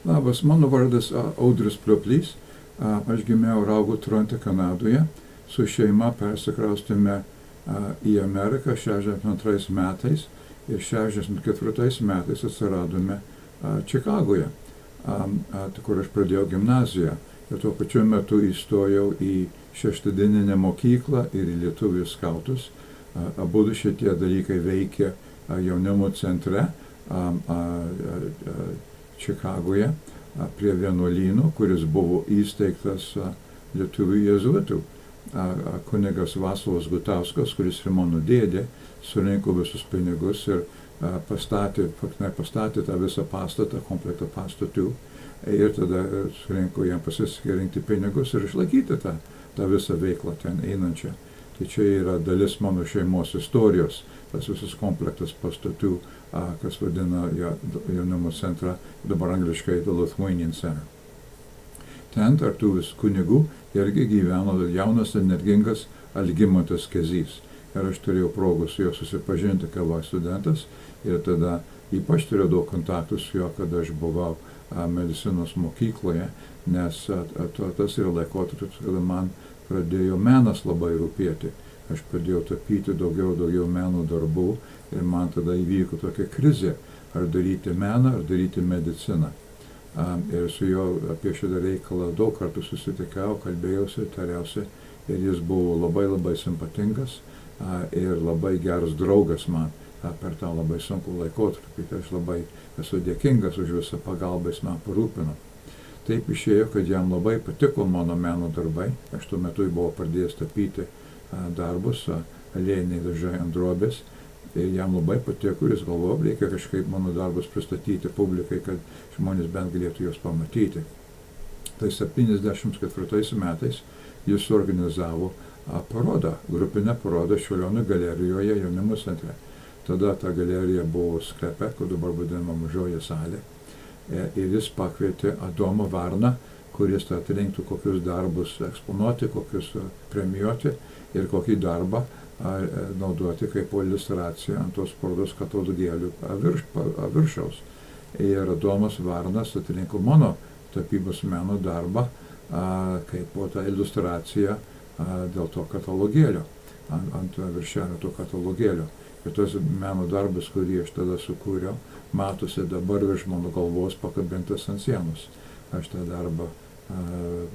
Labas, mano vardas Audrius Plioplys. Aš gimiau ir augau Toronte, Kanadoje. Su šeima persikraustėme į Ameriką 62 metais ir 64 metais atsiradome Čikagoje, kur aš pradėjau gimnaziją. Ir tuo pačiu metu įstojau į šeštadieninę mokyklą ir į lietuvių skautus. Abu šitie dalykai veikia jaunimo centre Čikagoje prie vienuolyno, kuris buvo įsteigtas lietuvių jėzuitų. Kunigas Vaclovas Gutauskas, kuris yra mano dėdė, surinko visus pinigus ir pastatė tą visą pastatą, komplektą pastatų. Ir tada surinko jam pasirinkti pinigus ir išlaikyti tą visą veiklą ten einančią. Tai čia yra dalis mano šeimos istorijos, tas visas komplektas pastatų, kas vadina jaunimo centrą, dabar angliškai The Lithuanian Center. Ten tarp tų visų kunigų irgi gyveno jaunas energingas Algimantas Kezys. Ir aš turėjau progą su juo susipažinti, kai buvau studentas, ir tada ypač turėjau daug kontaktų su juo, kada aš buvau medicinos mokykloje, nes tas yra laikotarpis, kada man pradėjo menas labai rūpėti. Aš pradėjau tapyti daugiau meno darbų ir man tada įvyko tokia krizė, ar daryti meną, ar daryti mediciną. Ir su juo apie šitą reikalą daug kartų susitikau, kalbėjausi, tariausi, ir jis buvo labai simpatingas ir labai geras draugas man per tą labai sunkų laikotarpį. Aš labai esu dėkingas už visą pagalbą, jis man parūpino. Taip išėjo, kad jam labai patiko mano meno darbai. Aš tuo metu buvau pradėjęs tapyti darbus, aliejiniai dažai ant drobės. Ir jam labai patiko, jis galvojo, reikia kažkaip mano darbus pristatyti publikai, kad žmonės bent galėtų juos pamatyti. Tai 74 metais jis suorganizavo parodą, grupinę parodą Šiaulionių galerijoje jaunimo centre. Tada ta galerija buvo sklepe, kur dabar vadinama Mažoji salė. Ir jis pakvietė Adomą Varną, kuris atrinktų kokius darbus eksponuoti, kokius premijuoti ir kokį darbą naudoti kaip iliustraciją ant tos parodos katalogėlių viršaus. Ir Adomas Varnas atrinko mano tapybos meno darbą kaip tą iliustraciją dėl to katalogėlio, ant viršelio to katalogėlio. Ir tas meno darbas, kurį aš tada sukūriau, matosi dabar virš mano galvos pakabintas ant sienos. Aš tą darbą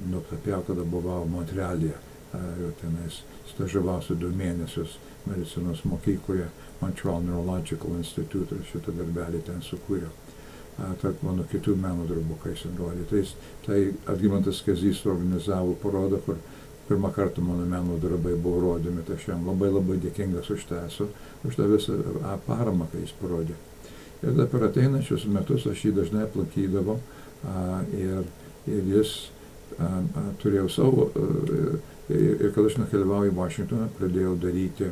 nutapiau, kada buvau Montrealyje. Ir tenais stažavausi 2 mėnesius medicinos mokykloje, Montreal Neurological Institute, ir šitą darbelį ten sukūriau. Tarp mano kitų meno darbų, kai jis rodė. Tai Algimantas Kezys organizavo parodą, kur pirmą kartą mano meno darbai buvo rodomi. Tai aš jam labai dėkingas už tą esu, už tą visą paramą, kai jis parodė. Ir tada per ateinančius metus aš jį dažnai aplankydavau ir jis turėjau savo, ir kad aš nukeliavau į Vašingtoną, pradėjau daryti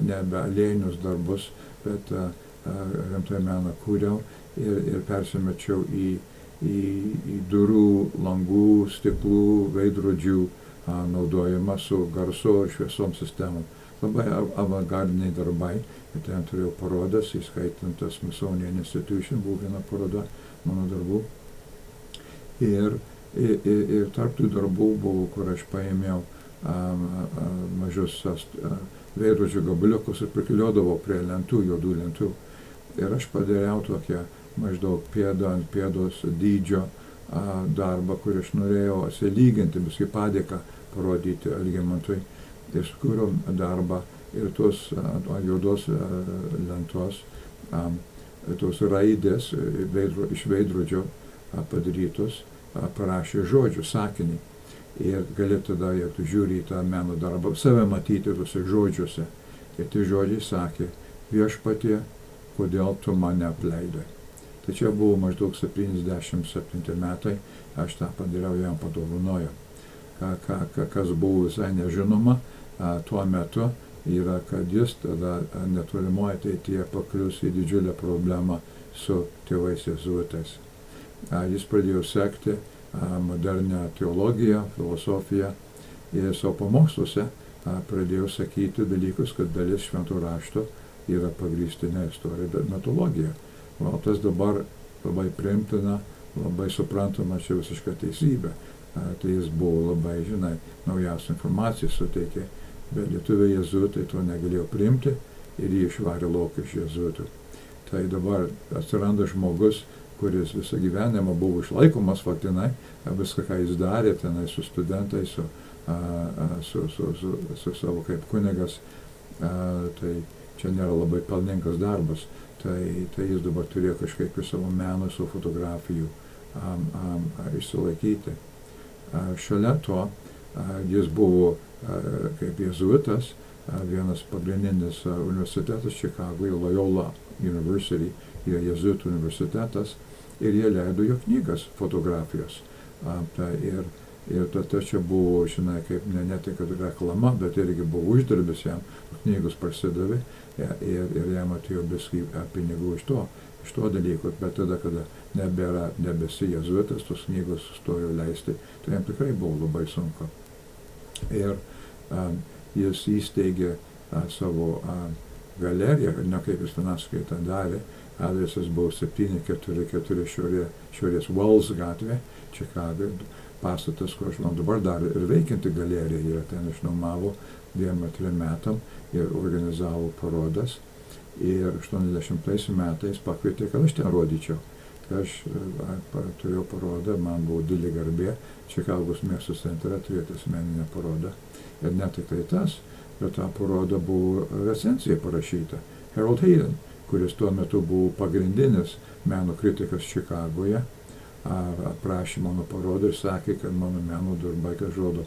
nebe aliejinius darbus, bet rimtai meną kūriau ir persimečiau į durų, langų, stiklų, veidrodžių naudojimą su garso ir šviesom sistemom. Labai avangardiniai darbai, ir ten turėjau parodas, įskaitant tas Smithsonian Institution, buvo viena paroda mano darbų. Ir tarp tų darbų buvo, kur aš paėmiau mažus veidrodžių gabaliukus ir prikliuodavau prie lentų, juodų lentų. Ir aš padariau tokią maždaug pėdą ant pėdos dydžio darbą, kur aš norėjau atsilyginti, biskį padėką parodyti Algimantui. Ir sukūriau darbą ir tos juodos lentos, tos raidės iš veidrodžio padarytos, parašė žodžių sakinį. Ir gali tada, jeigu tu žiūri į tą meno darbą, save matyti tuose žodžiuose. Ir tie žodžiai sakė: viešpatie, kodėl tu mane apleidai. Tai čia buvo maždaug 77 metai, aš tą padariau, jam padovanojau. Kas buvo visai nežinoma tuo metu, yra, kad jis tada netolimoje ateityje paklius į didžiulę problemą su tėvais jėzuitais. Jis pradėjo sekti modernią teologiją, filosofiją ir savo pamoksluose pradėjo sakyti dalykus, kad dalis šventų rašto yra pagrįsti ne istorija, bet metodologija. O tas dabar labai priimtina, labai suprantama, čia visiška teisybė. Tai jis buvo labai, žinai, naujausią informaciją suteikė, bet lietuviai jėzuitai to negalėjo priimti ir jį išvarė lauk iš jėzuitų. Tai dabar atsiranda žmogus, kuris visą gyvenimą buvo išlaikomas faktinai, viską, ką jis darė tenai su studentais, su savo kaip kunigas, tai čia nėra labai pelningas darbas, tai jis dabar turėjo kažkaip iš savo meno, su fotografijų išsilaikyti. Šalia to jis buvo kaip jėzuitas, vienas pagrindinis universitetas Čikagoje, Loyola University, yra jėzuitų universitetas, ir jie leido jo knygas fotografijos. Ir tada čia buvo, žinai, kaip ne tik reklama, bet irgi buvo uždarbis jam, knygos prasidavė ir jam atėjo biskį pinigų iš to dalyko, bet tada, kada nebesi jėzuitas, tos knygos sustojo leisti, tai jam tikrai buvo labai sunku. Ir jis įsteigė savo galeriją, ne kaip jis finansiškai tą darė, adresas buvo 744 Šiaurės Wells gatvė, Čikagoje, pastatas, kur aš man dabar dar ir veikianti galerija yra, ten išnuomavo 2-3 metam ir organizavo parodas. Ir 80 metais pakvietė, kad aš ten rodyčiau. Kai aš turėjau parodą, man buvo didelė garbė Čikagos miesto centre turėti asmeninę parodą. Ir ne tik tai tas, bet ta paroda buvo recenzija parašyta. Harold Hayden, kuris tuo metu buvo pagrindinis meno kritikas Čikagoje, aprašė mano parodą ir sakė, kad mano meno darbai, kad žodo,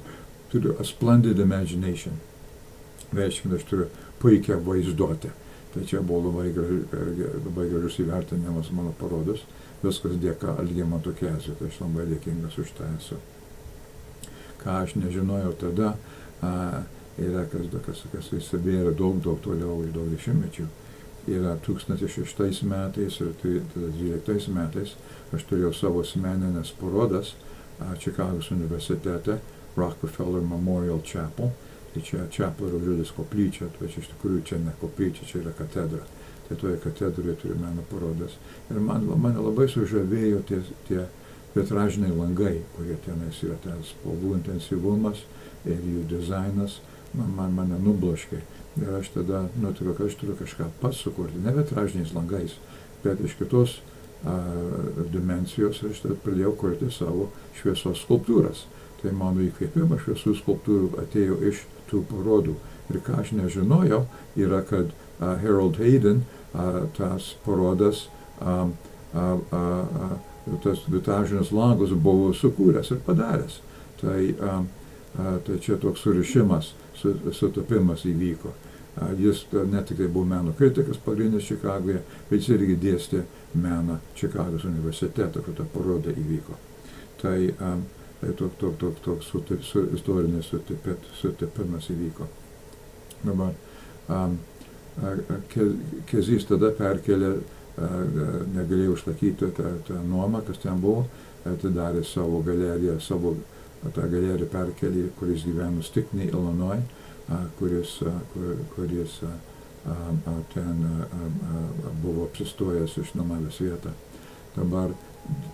turiu a splendid imagination. Reiškia, kad aš turiu puikią vaizduotę. Tai čia buvo labai gražus įvertinimas mano parodos. Viskas dėka Algimanto Kezio, tai aš labai dėkingas už tą esu. Ką aš nežinojau tada, yra kas įsibėrė daug toliau iš daug dešimtmečių. Yra 2006 metais ir 2012 metais aš turėjau savo asmeninės parodas Čikagos universitete, Rockefeller Memorial Chapel. Tai čia Čaplerio žodis koplyčia, tai iš tikrųjų čia ne koplyčia, čia yra katedra. Tai toje katedroje turi meno parodas. Ir mane labai sužavėjo tie vitražiniai langai, kurie tenais yra, tas spalvų intensyvumas ir jų dizainas, mane nubloškė. Ir aš tada nutariau, kad aš turiu kažką pats sukurti, ne vitražiniais langais, bet iš kitos dimensijos, ir aš tada pradėjau kurti savo šviesos skulptūras. Tai mano įkvėpimas šviesų skulptūrų atėjo iš tų parodų. Ir ką aš nežinojau, yra, kad Harold Hayden tas parodas, tas vitražinius langus buvo sukūręs ir padaręs. Tai čia toks surišimas, sutapimas įvyko. Jis ne tik tai buvo meno kritikas pagrindinis Čikagoje, bet jis irgi dėstė meną Čikagos universitete, kur ta paroda įvyko. Tai toks istorinis sutapimas įvyko. Dabar Kezys tada perkelė, negalėjo išlaikyti tą nuomą, kas ten buvo, atidarė savo galeriją, tą galeriją perkelė, kuris gyveno Stickney, Illinois, kuris ten buvo apsistojęs, išnuomavęs vietą. Dabar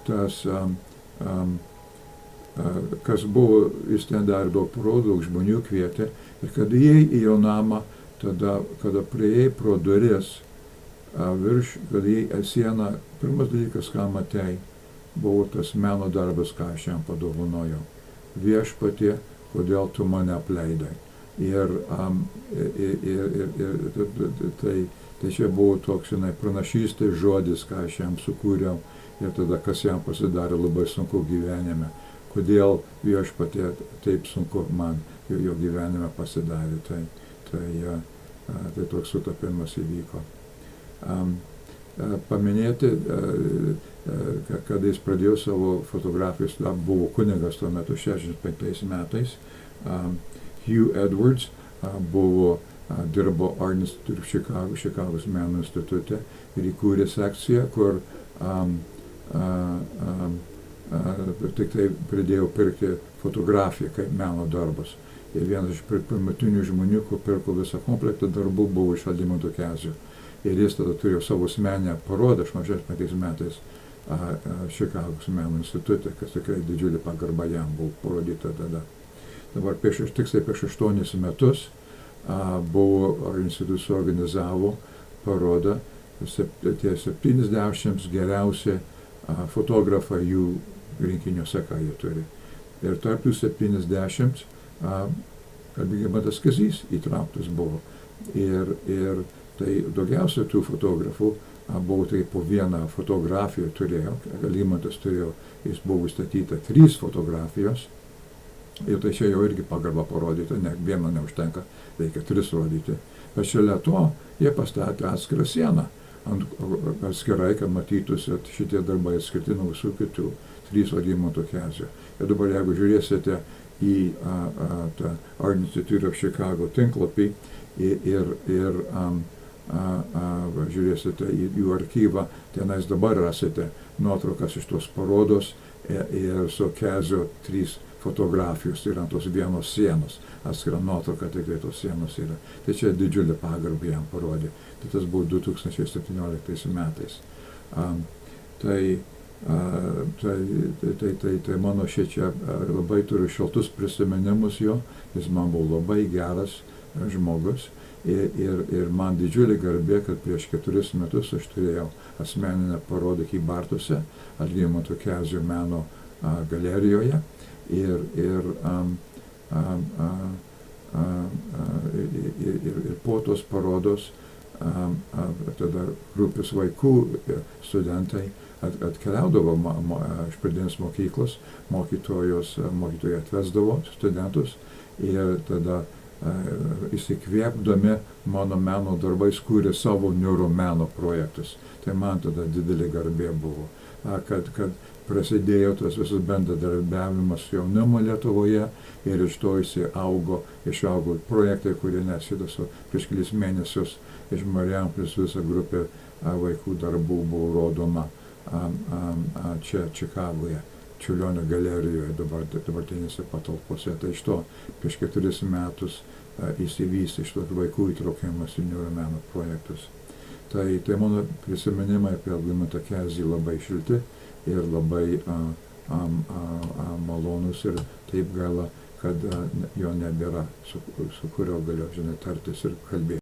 tas kas buvo, jis ten darė daug parodų, daug žmonių kvietė, ir kada įėjai į jo namą, tada, kada prieėjai pro duris, kada įėjai į sieną, pirmas dalykas, ką matei, buvo tas meno darbas, ką aš jam padovanojau. Viešpatie, kodėl tu mane apleidai. Ir tai čia buvo toks, pranašystės žodis, ką aš jam sukūriau, ir tada, kas jam pasidarė labai sunku gyvenime. Kodėl viešpatie taip sunku man jo gyvenime pasidarė. Tai toks sutapimas įvyko. Paminėti, kada jis pradėjo savo fotografijos, buvo kunigas tuo metu 65 metais. Hugh Edwards dirbo Art Institute Čikagos meno institute ir įkūrė sekciją, kur tik tai pradėjau pirkti fotografiją kaip meno darbas. Ir vienas iš pirmatinių žmonių, kur pirko visą komplektą darbų, buvo iš Algimanto Kezio. Ir jis tada turėjo savo asmeninę parodą 65 metais Čikagos meno institute, kas tikrai didžiulė pagarba jam buvo parodyta tada. Dabar tiksliai prieš 8 metus institutas organizavo parodą, tie 70 geriausi fotografai jų rinkiniuose, ką jie turi. Ir tarp tų 70 Algimantas Kazys įtrauktas buvo. Ir tai daugiausia tų fotografų buvo tai po vieną fotografiją turėjo. Algimantas turėjo, jis buvo įstatyta 3 fotografijos. Ir tai čia jau irgi pagarba parodyta, ne vieno neužtenka, reikia 3 rodyti. Bet šalia to jie pastatė atskirą sieną, atskirai, kad matytųsi, kad šitie darbai atskirti nuo visų kitų. 3 Algimanto Kezio. Ir dabar jeigu žiūrėsite į tą Art Institute of Chicago tinklapį ir žiūrėsite į jų archyvą, tenais dabar rasite nuotraukas iš tos parodos ir su Kezio 3 fotografijos, tai yra tos vienos sienos, atskira nuotrauka, tikrai tos sienos yra. Tai čia didžiulį pagarbą jam parodė. Tai tas buvo 2017 metais. Tai mano šičia labai turiu šiltus prisiminimus jo, jis man buvo labai geras žmogus ir man didžiulė garbė, kad prieš 4 metus aš turėjau asmeninę parodą Kybartuose, Algimanto Kezio meno galerijoje ir po tos parodos tada grupės vaikų studentai atkeliaudavo iš pradinės mokyklos, mokytojai atvesdavo studentus ir tada įsikvėpdami mano meno darbais kūrė savo neuromeno projektus. Tai man tada didelė garbė buvo, kad prasidėjo tas visas bendradarbiavimas su jaunimu Lietuvoje ir iš to išaugo projektai, kurie nesėdasi prieš kelis mėnesius iš Marijampolės visa grupė vaikų darbų buvo rodoma čia Čikagoje, Čiurlionio galerijoje dabartinėse patalpose. Tai iš to prieš 4 metus įsivystė iš to vaikų įtraukiamas į neuromeno projektus. Tai mano prisiminimai apie Algimantą Kezį labai šilti ir labai malonus ir taip gaila, kad jo nebėra, su kurio galiu tartis ir kalbėti.